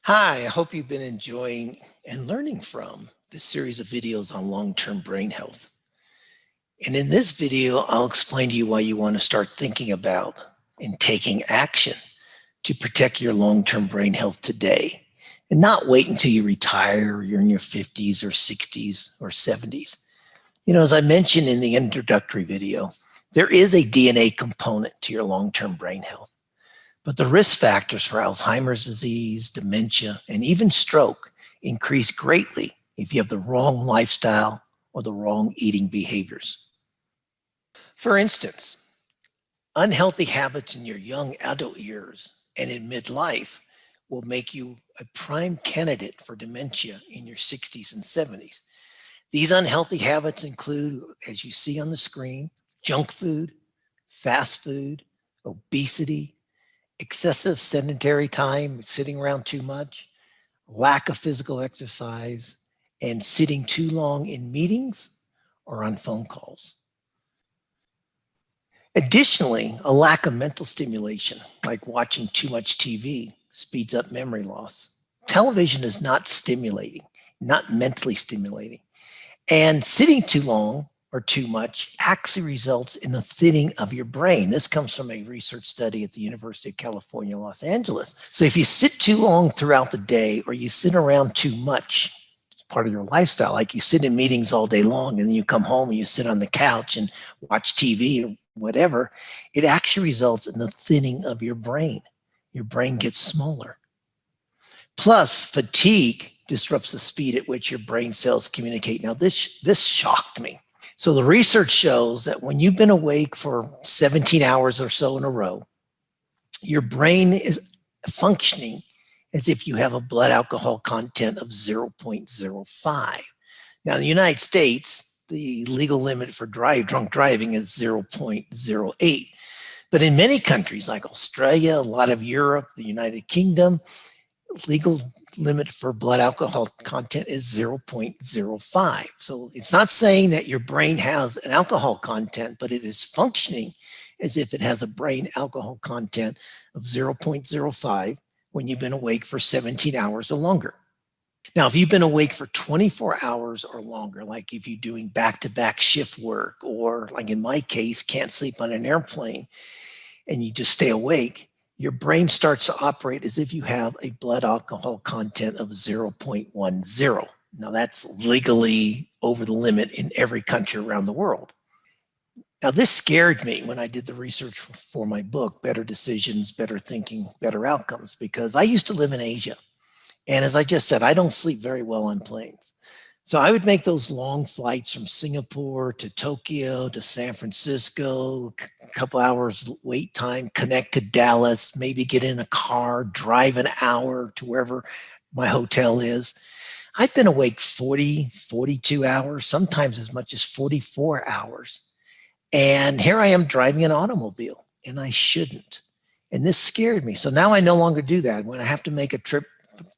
Hi, I hope you've been enjoying and learning from this series of videos on long-term brain health. And in this video, I'll explain to you why you want to start thinking about and taking action to protect your long-term brain health today and not wait until you retire or you're in your 50s or 60s or 70s. As I mentioned in the introductory video, there is a DNA component to your long-term brain health. But the risk factors for Alzheimer's disease, dementia, and even stroke increase greatly if you have the wrong lifestyle or the wrong eating behaviors. For instance, unhealthy habits in your young adult years and in midlife will make you a prime candidate for dementia in your 60s and 70s. These unhealthy habits include, as you see on the screen, junk food, fast food, obesity, excessive sedentary time, sitting around too much, lack of physical exercise, and sitting too long in meetings or on phone calls. Additionally, a lack of mental stimulation, like watching too much TV, speeds up memory loss. Television is not stimulating, not mentally stimulating. And sitting too long or too much actually results in the thinning of your brain. This comes from a research study at the University of California, Los Angeles. So if you sit too long throughout the day or you sit around too much, it's part of your lifestyle. Like you sit in meetings all day long and then you come home and you sit on the couch and watch TV or whatever, it actually results in the thinning of your brain. Your brain gets smaller. Plus, fatigue disrupts the speed at which your brain cells communicate. Now, this shocked me. So the research shows that when you've been awake for 17 hours or so in a row, your brain is functioning as if you have a blood alcohol content of 0.05. Now, in the United States, the legal limit for drunk driving is 0.08. But in many countries like Australia, a lot of Europe, the United Kingdom, legal limit for blood alcohol content is 0.05. So it's not saying that your brain has an alcohol content, but it is functioning as if it has a brain alcohol content of 0.05 when you've been awake for 17 hours or longer. Now, if you've been awake for 24 hours or longer, like if you're doing back-to-back shift work, or like in my case, can't sleep on an airplane, and you just stay awake, your brain starts to operate as if you have a blood alcohol content of 0.10. Now, that's legally over the limit in every country around the world. Now, this scared me when I did the research for my book, Better Decisions, Better Thinking, Better Outcomes, because I used to live in Asia. And as I just said, I don't sleep very well on planes. So I would make those long flights from Singapore to Tokyo to San Francisco, a couple hours wait time, connect to Dallas, maybe get in a car, drive an hour to wherever my hotel is. I've been awake 40, 42 hours, sometimes as much as 44 hours. And here I am driving an automobile, and I shouldn't. And this scared me. So now I no longer do that. When I have to make a trip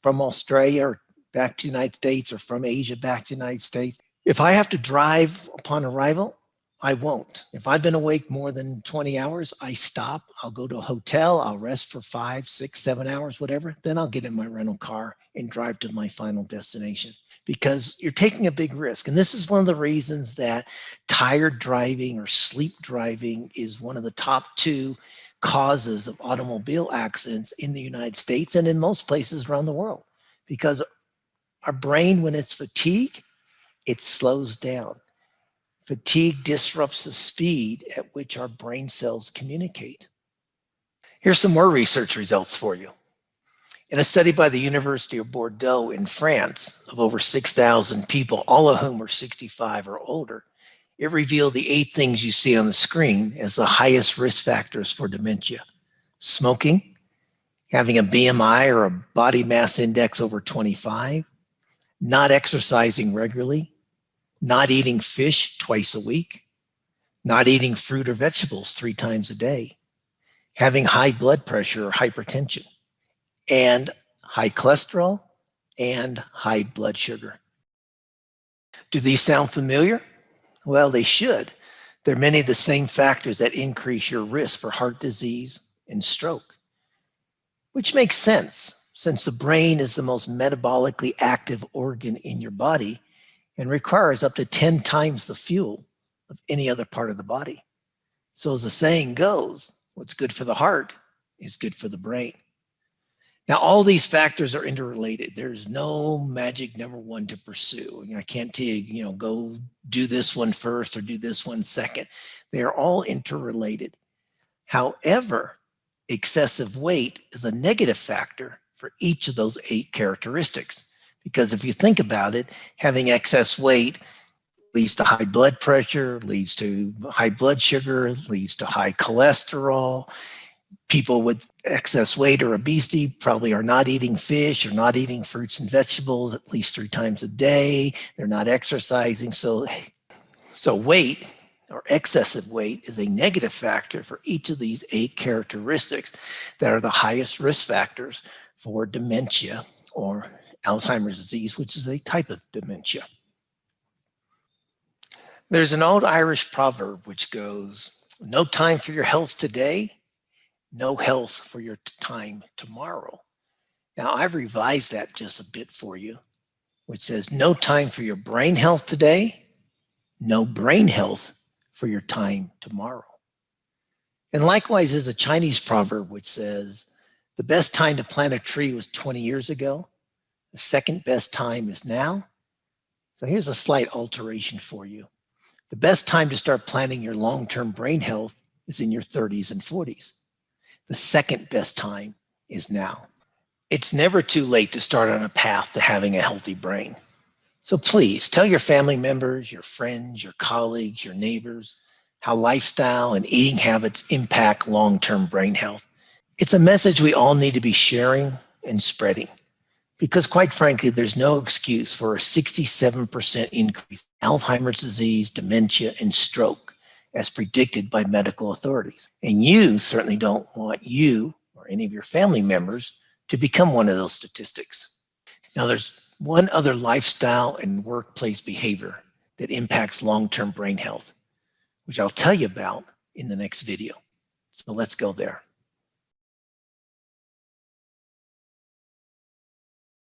from Australia or back to the United States, or from Asia back to the United States, if I have to drive upon arrival, I won't. If I've been awake more than 20 hours, I stop. I'll go to a hotel. I'll rest for 5, 6, 7 hours, whatever. Then I'll get in my rental car and drive to my final destination, because you're taking a big risk. And this is one of the reasons that tired driving or sleep driving is one of the top 2 causes of automobile accidents in the United States and in most places around the world, because our brain, when it's fatigued, it slows down. Fatigue disrupts the speed at which our brain cells communicate. Here's some more research results for you. In a study by the University of Bordeaux in France of over 6,000 people, all of whom were 65 or older, it revealed the 8 things you see on the screen as the highest risk factors for dementia: smoking, having a BMI or a body mass index over 25, not exercising regularly, not eating fish twice a week, not eating fruit or vegetables 3 times a day, having high blood pressure or hypertension, and high cholesterol and high blood sugar. Do these sound familiar? Well, they should. There are many of the same factors that increase your risk for heart disease and stroke, which makes sense. since the brain is the most metabolically active organ in your body and requires up to 10 times the fuel of any other part of the body. So as the saying goes, what's good for the heart is good for the brain. Now, all these factors are interrelated. There's no magic number one to pursue. I can't tell you, go do this one first or do this one second. They are all interrelated. However, excessive weight is a negative factor for each of those 8 characteristics. Because if you think about it, having excess weight leads to high blood pressure, leads to high blood sugar, leads to high cholesterol. People with excess weight or obesity probably are not eating fish or not eating fruits and vegetables at least 3 times a day. They're not exercising. So weight or excessive weight is a negative factor for each of these 8 characteristics that are the highest risk factors for dementia or Alzheimer's disease, which is a type of dementia. There's an old Irish proverb which goes, "No time for your health today, no health for your time tomorrow." Now, I've revised that just a bit for you, which says, "No time for your brain health today, no brain health for your time tomorrow." And likewise, there's a Chinese proverb which says, "The best time to plant a tree was 20 years ago. The second best time is now." So here's a slight alteration for you. The best time to start planning your long-term brain health is in your 30s and 40s. The second best time is now. It's never too late to start on a path to having a healthy brain. So please tell your family members, your friends, your colleagues, your neighbors, how lifestyle and eating habits impact long-term brain health. It's a message we all need to be sharing and spreading. Because quite frankly, there's no excuse for a 67% increase in Alzheimer's disease, dementia, and stroke as predicted by medical authorities. And you certainly don't want you or any of your family members to become one of those statistics. Now, there's one other lifestyle and workplace behavior that impacts long-term brain health, which I'll tell you about in the next video. So let's go there.